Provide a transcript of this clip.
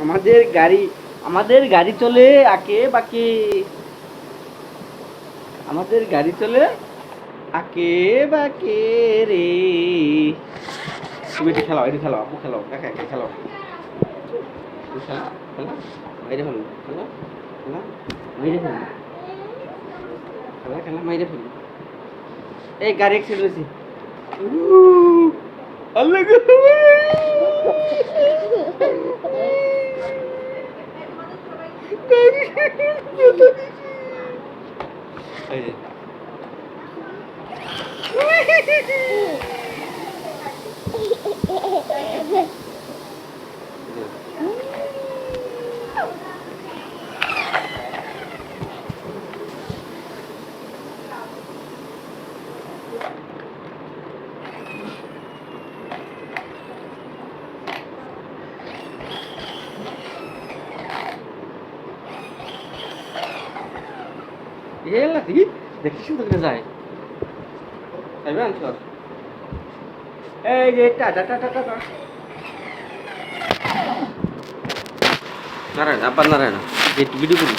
আমাদের গাড়ি চলে আঁকে বাঁকে, আমাদের গাড়ি চলে আঁকে বাঁকে রে। তুমি এটি খেলাও, এটি খেলাও, আপু খেলাও, একা একা খেলাও, খেলা খেলা, মাইরে ফেলুন, খেলা খেলা, মাইরে ফেলুন, খেলা খেলা, মাইরে ফেলুন। এই গাড়ি অ্যাক্সিডেন্ট হয়েছে। আল্লাহ গো। এই যে এলা দেখি দেখি সুন্দর করে যায়। খাইবে আনসার এই যে টাটা টাটা টাটা নারায়ণ আব্বা নারায়ণ ভিডিও করি।